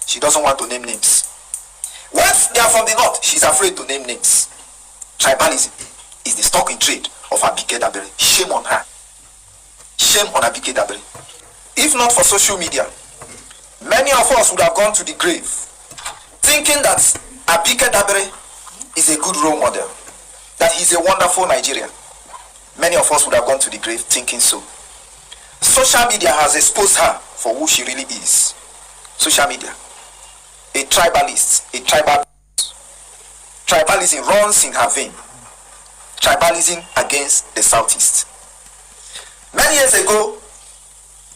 She doesn't want to name names. Once they are from the north, she's afraid to name names. Tribalism is the stock in trade of Abike Dabiri. Shame on her. Shame on Abike Dabiri. If not for social media, many of us would have gone to the grave thinking that Abike Dabiri is a good role model, that he's a wonderful Nigerian. Many of us would have gone to the grave thinking so. Social media has exposed her for who she really is. Social media. A tribalist, a tribal. Tribalism runs in her vein. Tribalism against the Southeast. Many years ago,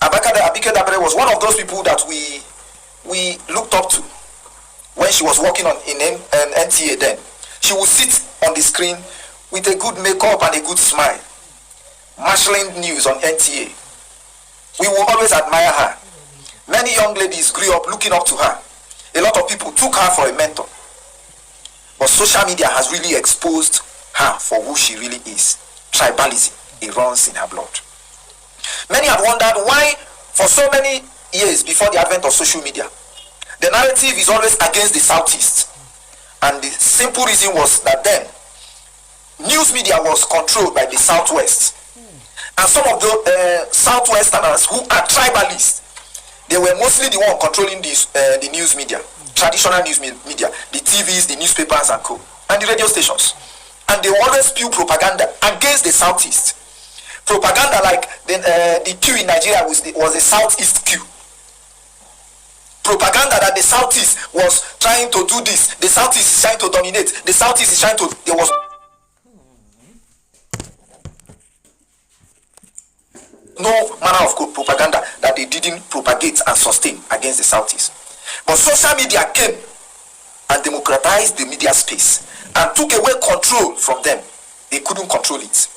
Abike Dabiri was one of those people that we looked up to when she was working in NTA then. She would sit on the screen with a good makeup and a good smile, marshalling news on NTA. We will always admire her. Many young ladies grew up looking up to her. A lot of people took her for a mentor. But social media has really exposed her for who she really is. Tribalism, it runs in her blood. Many have wondered why, for so many years before the advent of social media, the narrative is always against the Southeast. And the simple reason was that then, news media was controlled by the Southwest. And some of the Southwesterners who are tribalists, they were mostly the one controlling the news media, traditional news media, the TVs, the newspapers and co, and the radio stations. And they always spew propaganda against the Southeast. Propaganda like the Q in Nigeria was the Southeast Q. Propaganda that the Southeast was trying to do this, the Southeast is trying to dominate, the Southeast is trying to, there was no manner of propaganda that they didn't propagate and sustain against the Southeast. But social media came and democratized the media space and took away control from them. They couldn't control it.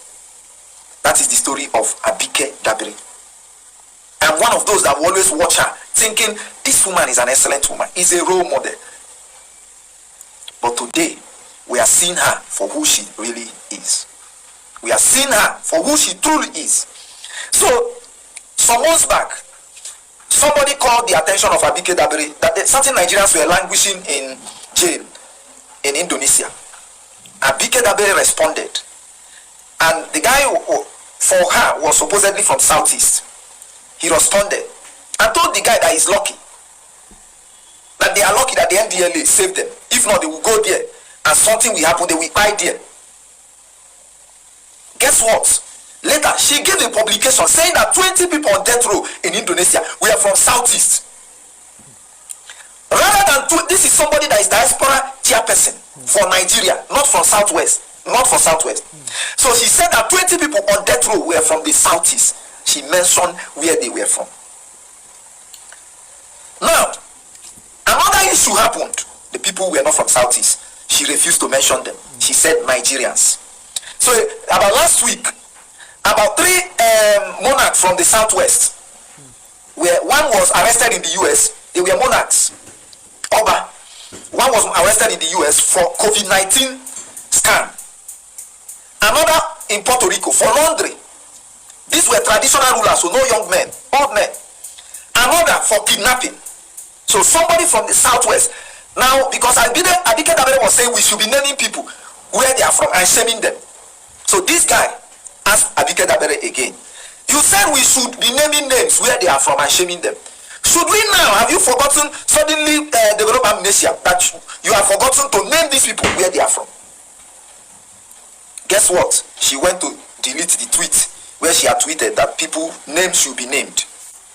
That is the story of Abike Dabiri. I'm one of those that will always watch her thinking this woman is an excellent woman, is a role model. But today, we are seeing her for who she really is. We are seeing her for who she truly is. So, some months back, somebody called the attention of Abike Dabiri that certain Nigerians were languishing in jail in Indonesia. Abike Dabiri responded. And the guy for her was supposedly from Southeast. He responded and told the guy that he's lucky. That they are lucky that the NDLA saved them. If not, they will go there and something will happen, they will die there. Guess what? Later, she gave a publication saying that 20 people on death row in Indonesia were from Southeast. Rather than this is somebody that is diaspora chairperson for Nigeria, not from Southwest. Not for Southwest. So she said that 20 people on death row were from the Southeast. She mentioned where they were from. Now, another issue happened. The people were not from Southeast. She refused to mention them. She said Nigerians. So about last week, about 3 monarchs from the Southwest, where one was arrested in the US, they were monarchs. Oba. One was arrested in the US for COVID-19 scam. Another in Puerto Rico for laundry. These were traditional rulers, so no young men, old men. Another for kidnapping. So somebody from the Southwest. Now, because Abike Dabiri was saying we should be naming people where they are from and shaming them. So this guy asked Abike Dabiri again. You said we should be naming names where they are from and shaming them. Should we now, have you forgotten, suddenly develop amnesia that you have forgotten to name these people where they are from? Guess what? She went to delete the tweet where she had tweeted that people names should be named.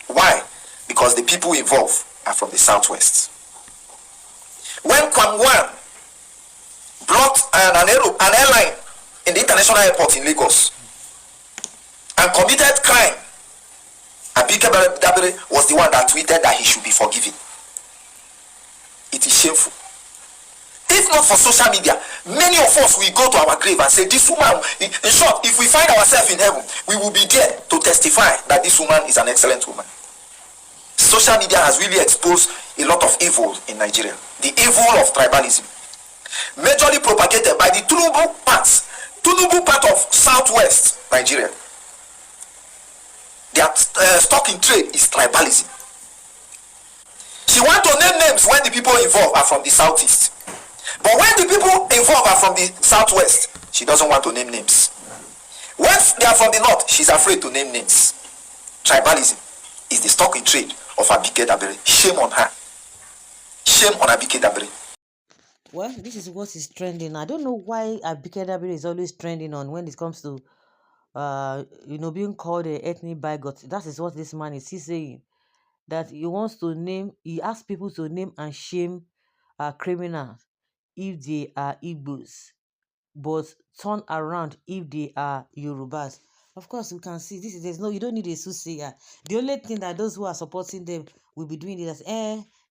Why? Because the people involved are from the Southwest. When Kwam blocked an airline in the international airport in Lagos and committed crime, Abike Dabiri was the one that tweeted that he should be forgiven. It is shameful. If not for social media, many of us will go to our grave and say, this woman, in short, if we find ourselves in heaven, we will be there to testify that this woman is an excellent woman. Social media has really exposed a lot of evil in Nigeria. The evil of tribalism. Majorly propagated by the Tunubu part of Southwest Nigeria. Their stock in trade is tribalism. She wants to name names when the people involved are from the southeast. But when the people involved are from the southwest, she doesn't want to name names. When they are from the north, she's afraid to name names. Tribalism is the stock in trade of Abike Dabiri. Shame on her. Shame on Abike Dabiri. Well, this is what is trending. I don't know why Abike Dabiri is always trending on when it comes to being called a ethnic bigot. That is what this man is saying. That he wants to name, he asks people to name and shame criminals if they are Igbos, but turn around if they are Yorubas. Of course, we can see this is, there's no, you don't need a soothsayer. The only thing that those who are supporting them will be doing is,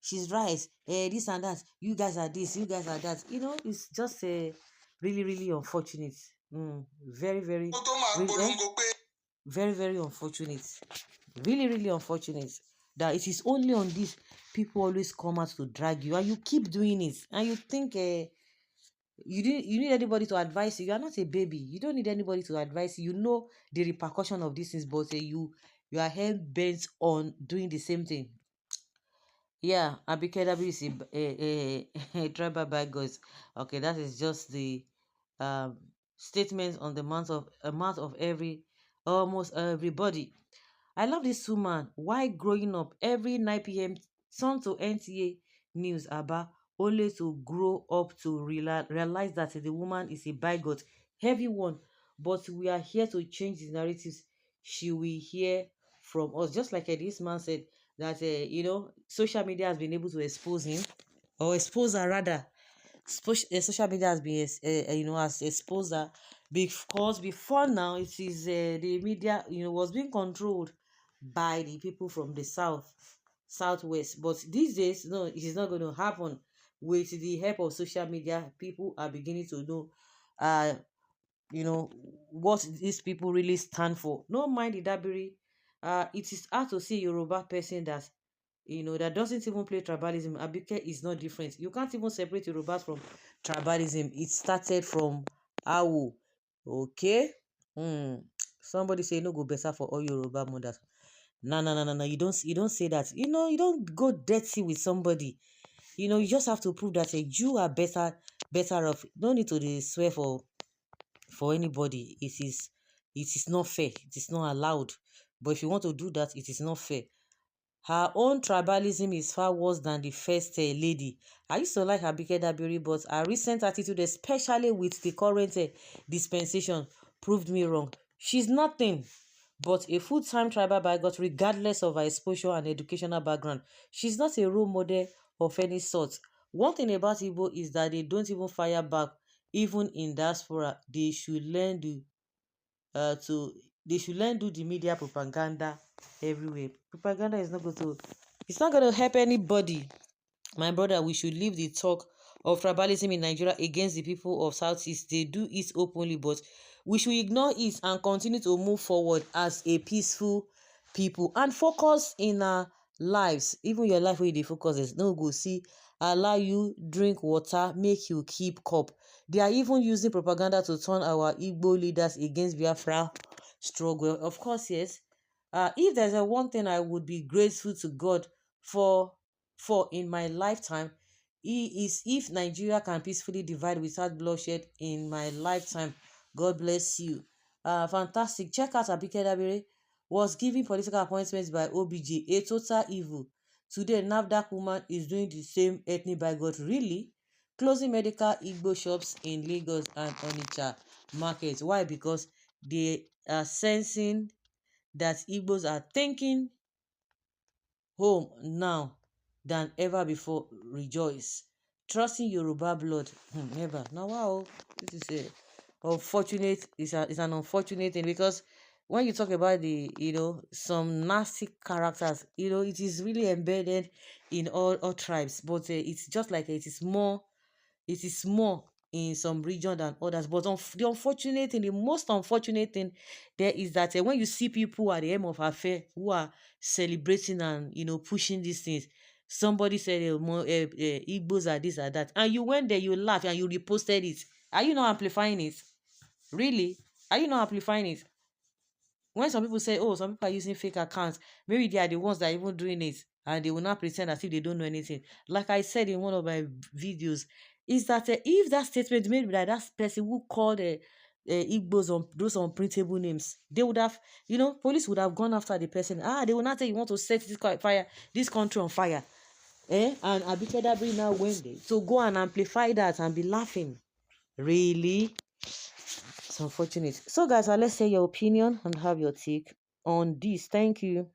she's right, this and that, you guys are this, you guys are that. It's just really, really unfortunate. Very, very, really, very, very unfortunate. Really, really unfortunate that it is only on this people always come out to drag you, and you keep doing it, and you think you need anybody to advise you. You are not a baby. You don't need anybody to advise you. You know the repercussion of these things, but you are hell bent on doing the same thing. Yeah, Abike Dabiri is a tribal by gods. Okay, that is just the statement on the amount of every almost everybody. I love this woman. Why growing up every 9 p.m. turn to NTA news about only to grow up to realize that the woman is a bigot, heavy one. But we are here to change the narratives. She will hear from us. Just like this man said that social media has been able to expose him, or expose her rather. Social media has been has exposed her, because before now it is the media was being controlled by the people from the southwest, but these days no, it is not going to happen. With the help of social media, people are beginning to know uh what these people really stand for. No mind the Dabiri. It is hard to see a Yoruba person that doesn't even play tribalism. Abike is not different. You can't even separate Yorubas from tribalism. It started from Awo. Okay. Somebody say no go better for all Yoruba mothers. No, no, no, no, no. You don't say that. You don't go dirty with somebody. You just have to prove that you are better off. No need to swear for anybody. It is not fair. It is not allowed. But if you want to do that, it is not fair. Her own tribalism is far worse than the first lady. I used to like Abike Dabiri, but her recent attitude, especially with the current dispensation, proved me wrong. She's nothing but a full-time tribal bigot, regardless of her exposure and educational background. She's not a role model of any sort. One thing about Igbo is that they don't even fire back, even in diaspora. To they should learn do the media propaganda everywhere. Propaganda is not going to it's not going to help anybody. My brother, we should leave the talk of tribalism in Nigeria against the people of Southeast. They do it openly, but we should ignore it and continue to move forward as a peaceful people and focus in our lives. Even your life where they focus is no go see allow you drink water, make you keep cup. They are even using propaganda to turn our Igbo leaders against Biafra struggle. Of course, yes. If there's a one thing I would be grateful to God for in my lifetime, he is if Nigeria can peacefully divide without bloodshed in my lifetime. God bless you. Fantastic. Check out Abike Dabiri was given political appointments by OBJ, a total evil. Today, NAFDAC woman is doing the same ethnic bigot. Really? Closing medical Igbo shops in Lagos and Onitsha markets. Why? Because they are sensing that Igbos are thinking home now than ever before. Rejoice. Trusting Yoruba blood. Never. Now, wow. This is unfortunate. It's an unfortunate thing, because when you talk about some nasty characters, it is really embedded in all tribes, but it's just like it is more in some region than others. But the most unfortunate thing there is that when you see people at the end of affair who are celebrating and pushing these things, somebody said Igbos are this or that, and you went there, you laugh, and you reposted it. Are you not amplifying it? Really? Are you not amplifying it? When some people say, oh, some people are using fake accounts, maybe they are the ones that are even doing it. and they will not pretend as if they don't know anything. Like I said in one of my videos, is that if that statement made by that person who called Igbos on those unprintable names, they would have, police would have gone after the person. They will not say you want to set this country on fire. And Abike Dabiri now went there. So go and amplify that and be laughing. Really? It's unfortunate. So guys, let's say your opinion and have your take on this. Thank you.